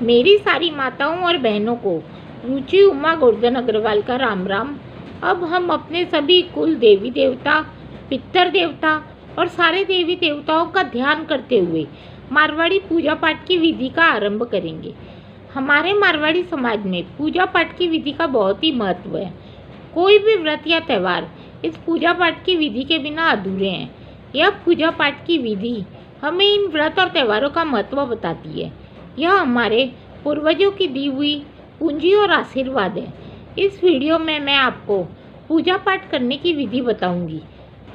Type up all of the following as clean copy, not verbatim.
मेरी सारी माताओं और बहनों को रुचि उमा गोवर्धन अग्रवाल का राम राम। अब हम अपने सभी कुल देवी देवता, पितर देवता और सारे देवी देवताओं का ध्यान करते हुए मारवाड़ी पूजा पाठ की विधि का आरंभ करेंगे। हमारे मारवाड़ी समाज में पूजा पाठ की विधि का बहुत ही महत्व है। कोई भी व्रत या त्यौहार इस पूजा पाठ की विधि के बिना अधूरे हैं। यह पूजा पाठ की विधि हमें इन व्रत और त्योहारों का महत्व बताती है। यह हमारे पूर्वजों की दी हुई पूंजी और आशीर्वाद है। इस वीडियो में मैं आपको पूजा पाठ करने की विधि बताऊंगी।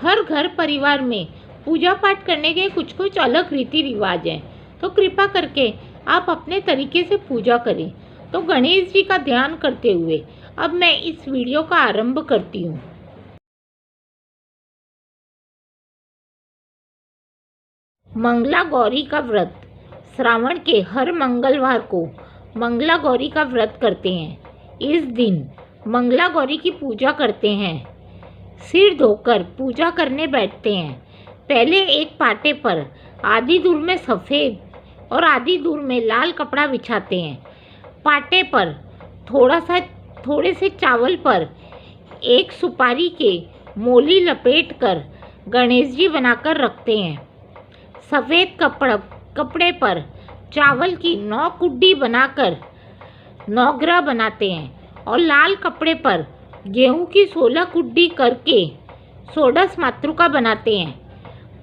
हर घर परिवार में पूजा पाठ करने के कुछ कुछ अलग रीति रिवाज हैं, तो कृपा करके आप अपने तरीके से पूजा करें। तो गणेश जी का ध्यान करते हुए अब मैं इस वीडियो का आरंभ करती हूँ। मंगला गौरी का व्रत। श्रावण के हर मंगलवार को मंगला गौरी का व्रत करते हैं। इस दिन मंगला गौरी की पूजा करते हैं। सिर धोकर पूजा करने बैठते हैं। पहले एक पाटे पर आधी दूर में सफ़ेद और आधी दूर में लाल कपड़ा बिछाते हैं। पाटे पर थोड़े से चावल पर एक सुपारी के मोली लपेटकर गणेश जी बनाकर रखते हैं। सफ़ेद कपड़े पर चावल की 9 कुड्डी बनाकर 9 ग्रह बनाते हैं और लाल कपड़े पर गेहूं की 16 कुड्डी करके 16 मातृका बनाते हैं।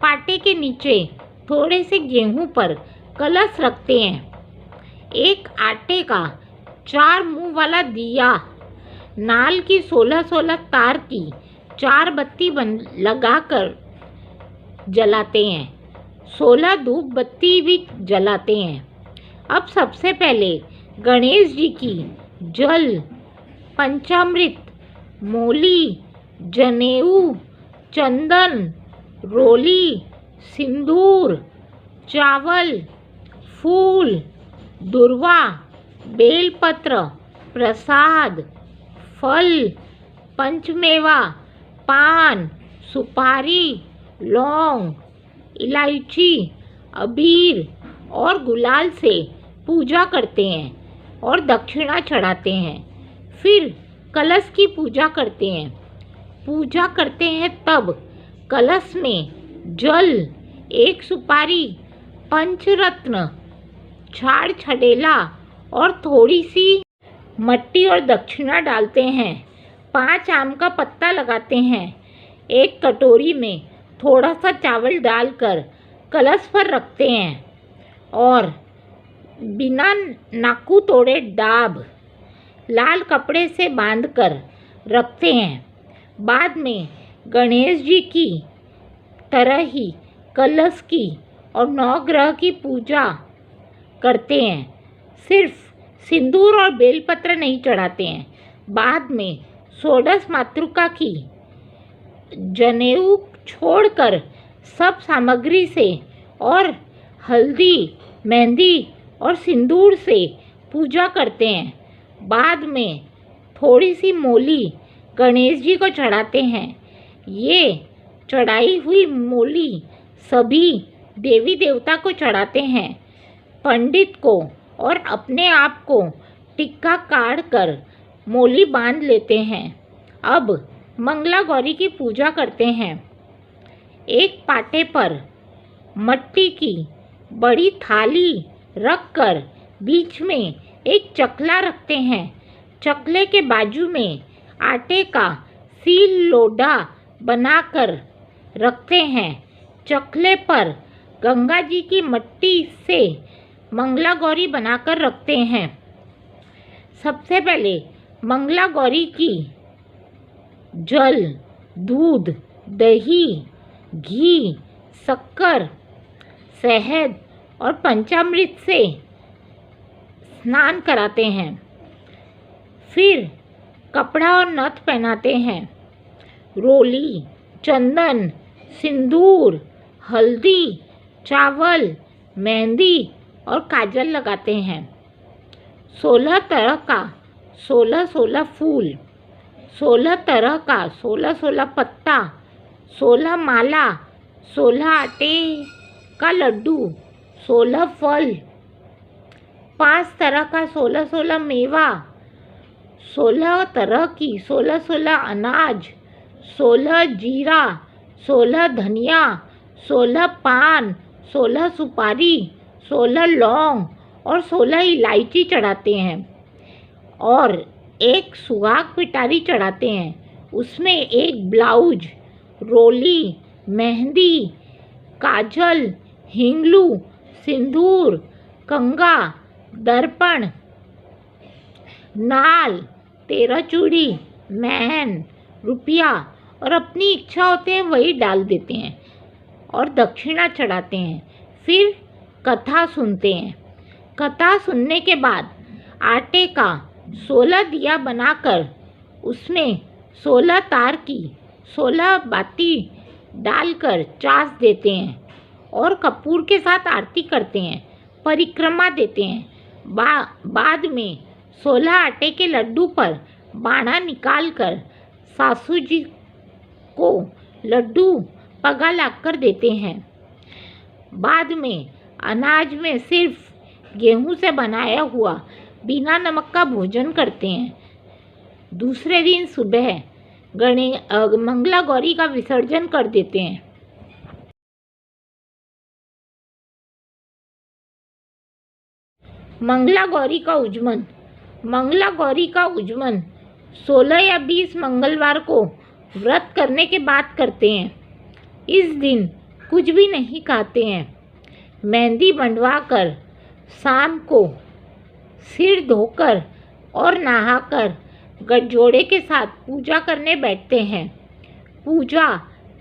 पाटे के नीचे थोड़े से गेहूं पर कलश रखते हैं। एक आटे का 4 मुंह वाला दिया, नाल की 16 तार की 4 बत्ती लगाकर जलाते हैं। 16 धूप बत्ती भी जलाते हैं। अब सबसे पहले गणेश जी की जल, पंचामृत, मोली, जनेऊ, चंदन, रोली, सिंदूर, चावल, फूल, दुर्वा, बेलपत्र, प्रसाद, फल, पंचमेवा, पान, सुपारी, लौंग, इलायची, अबीर और गुलाल से पूजा करते हैं और दक्षिणा चढ़ाते हैं। फिर कलश की पूजा करते हैं। तब कलश में जल, एक सुपारी, पंचरत्न, छाड़ छड़ेला और थोड़ी सी मट्टी और दक्षिणा डालते हैं। 5 आम का पत्ता लगाते हैं। एक कटोरी में थोड़ा सा चावल डालकर कलश पर रखते हैं और बिना नाकू तोड़े डाब लाल कपड़े से बांधकर रखते हैं। बाद में गणेश जी की तरह ही कलश की और 9 ग्रह की पूजा करते हैं। सिर्फ सिंदूर और बेलपत्र नहीं चढ़ाते हैं। बाद में 16 मातृका की जनेऊ छोड़कर सब सामग्री से और हल्दी, मेहंदी और सिंदूर से पूजा करते हैं। बाद में थोड़ी सी मोली गणेश जी को चढ़ाते हैं। ये चढ़ाई हुई मोली सभी देवी देवता को चढ़ाते हैं। पंडित को और अपने आप को टिक्का काढ़ कर मोली बांध लेते हैं। अब मंगला गौरी की पूजा करते हैं। एक पाटे पर मट्टी की बड़ी थाली रखकर बीच में एक चकला रखते हैं। चकले के बाजू में आटे का सील लोढ़ा बनाकर रखते हैं। चकले पर गंगा जी की मट्टी से मंगला गौरी बनाकर रखते हैं। सबसे पहले मंगला गौरी की जल, दूध, दही, घी, शक्कर, शहद और पंचामृत से स्नान कराते हैं। फिर कपड़ा और नथ पहनाते हैं। रोली, चंदन, सिंदूर, हल्दी, चावल, मेहंदी और काजल लगाते हैं। 16 तरह का 16 फूल, 16 तरह का 16 पत्ता, 16 माला, 16 आटे का लड्डू, 16 फल, 5 तरह का 16-16 मेवा, 16 तरह की 16-16 अनाज, 16 जीरा, 16 धनिया, 16 पान, 16 सुपारी, 16 लौंग और 16 इलायची चढ़ाते हैं और एक सुहाग पिटारी चढ़ाते हैं। उसमें एक ब्लाउज, रोली, मेहंदी, काजल, हिंगलू, सिंदूर, कंगा, दर्पण, नाल, 13 चूड़ी, मैन, रुपया और अपनी इच्छा होते हैं वही डाल देते हैं और दक्षिणा चढ़ाते हैं। फिर कथा सुनते हैं। कथा सुनने के बाद आटे का 16 दिया बनाकर उसमें 16 तार की 16 बाती डालकर चास देते हैं और कपूर के साथ आरती करते हैं, परिक्रमा देते हैं। बाद में 16 आटे के लड्डू पर बाणा निकालकर सासू जी को लड्डू पगा लाकर देते हैं। बाद में अनाज में सिर्फ गेहूं से बनाया हुआ बिना नमक का भोजन करते हैं। दूसरे दिन सुबह मंगला गौरी का विसर्जन कर देते हैं। मंगला गौरी का उज्जमन। मंगला गौरी का उज्जमन 16 या 20 मंगलवार को व्रत करने के बाद करते हैं। इस दिन कुछ भी नहीं खाते हैं। मेहंदी बंधवाकर शाम को सिर धोकर और नहाकर गठजोड़े के साथ पूजा करने बैठते हैं। पूजा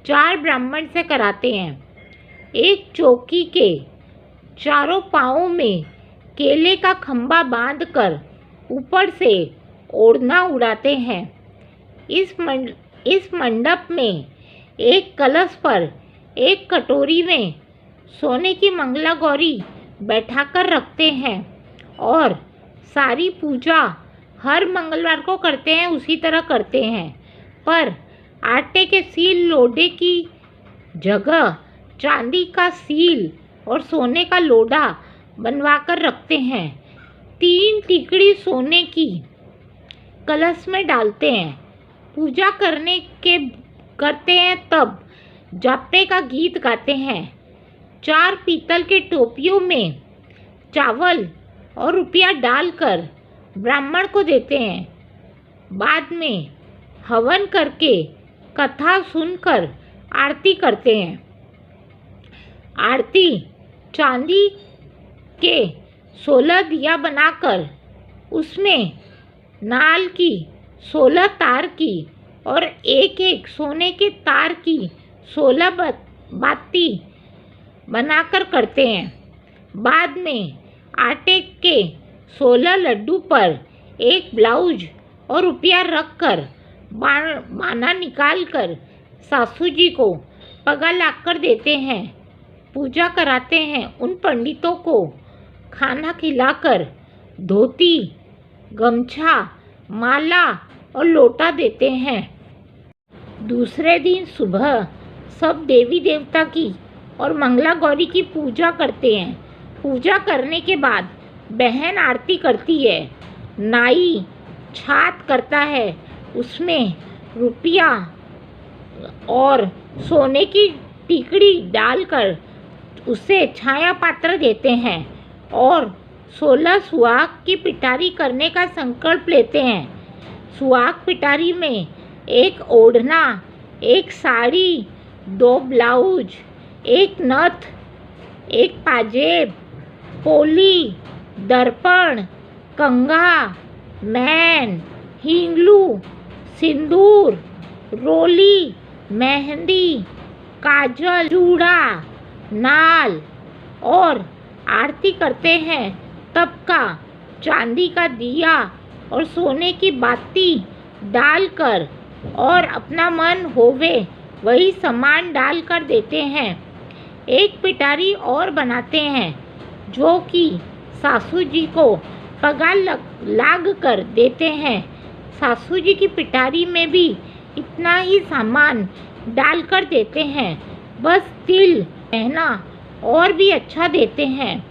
4 ब्राह्मण से कराते हैं। एक चौकी के चारों पाँवों में केले का खंभा बांधकर ऊपर से ओढ़ना उड़ाते हैं। इस मंडप में एक कलश पर एक कटोरी में सोने की मंगला गौरी बैठाकर रखते हैं और सारी पूजा हर मंगलवार को करते हैं उसी तरह करते हैं, पर आटे के सील लोडे की जगह चांदी का सील और सोने का लोडा बनवाकर रखते हैं। 3 टिकड़ी सोने की कलश में डालते हैं। पूजा करते हैं तब जापे का गीत गाते हैं। 4 पीतल के टोपियों में चावल और रुपया डालकर ब्राह्मण को देते हैं। बाद में हवन करके कथा सुनकर आरती करते हैं। आरती चांदी के 16 दिया बनाकर उसमें नाल की 16 तार की और एक सोने के तार की 16 बाती बनाकर करते हैं। बाद में आटे के 16 लड्डू पर एक ब्लाउज और रुपया रखकर बाना निकालकर सासू जी को पगा लाकर देते हैं। पूजा कराते हैं। उन पंडितों को खाना खिलाकर धोती, गमछा, माला और लोटा देते हैं। दूसरे दिन सुबह सब देवी देवता की और मंगला गौरी की पूजा करते हैं। पूजा करने के बाद बहन आरती करती है। नाई छात करता है, उसमें रुपया और सोने की टिकड़ी डालकर उसे छाया पात्र देते हैं और 16 सुहाग की पिटारी करने का संकल्प लेते हैं। सुहाग पिटारी में एक ओढ़ना, एक साड़ी, 2 ब्लाउज, एक नथ, एक पाजेब, पोली, दर्पण, कंगा, मैन, हिंगलू, सिंदूर, रोली, मेहंदी, काजल, चूड़ा, नाल और आरती करते हैं तब का चांदी का दिया और सोने की बाती डालकर और अपना मन होवे वही सामान डालकर देते हैं। एक पिटारी और बनाते हैं जो कि सासू जी को पगा लाग कर देते हैं। सासू जी की पिटारी में भी इतना ही सामान डालकर देते हैं, बस तिल, गहना और भी अच्छा देते हैं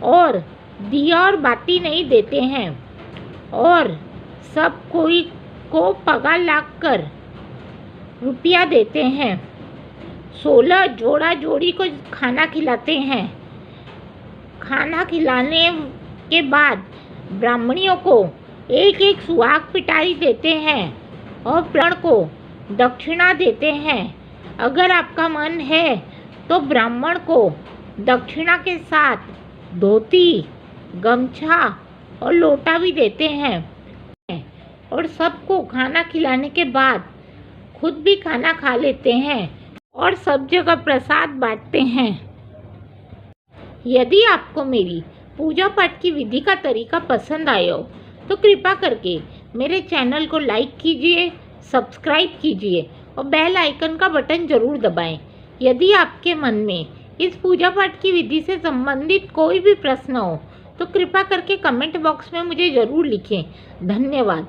और दिया और बाती नहीं देते हैं और सब कोई को पगार लाकर रुपया देते हैं। 16 जोड़ा जोड़ी को खाना खिलाते हैं। खाना खिलाने के बाद ब्राह्मणियों को एक एक सुहाग पिटाई देते हैं और ब्राह्मण को दक्षिणा देते हैं। अगर आपका मन है तो ब्राह्मण को दक्षिणा के साथ धोती, गमछा और लोटा भी देते हैं और सबको खाना खिलाने के बाद खुद भी खाना खा लेते हैं और सब जगह प्रसाद बांटते हैं। यदि आपको मेरी पूजा पाठ की विधि का तरीका पसंद आया हो तो कृपा करके मेरे चैनल को लाइक कीजिए, सब्सक्राइब कीजिए और बेल आइकन का बटन ज़रूर दबाएं। यदि आपके मन में इस पूजा पाठ की विधि से संबंधित कोई भी प्रश्न हो तो कृपा करके कमेंट बॉक्स में मुझे ज़रूर लिखें। धन्यवाद।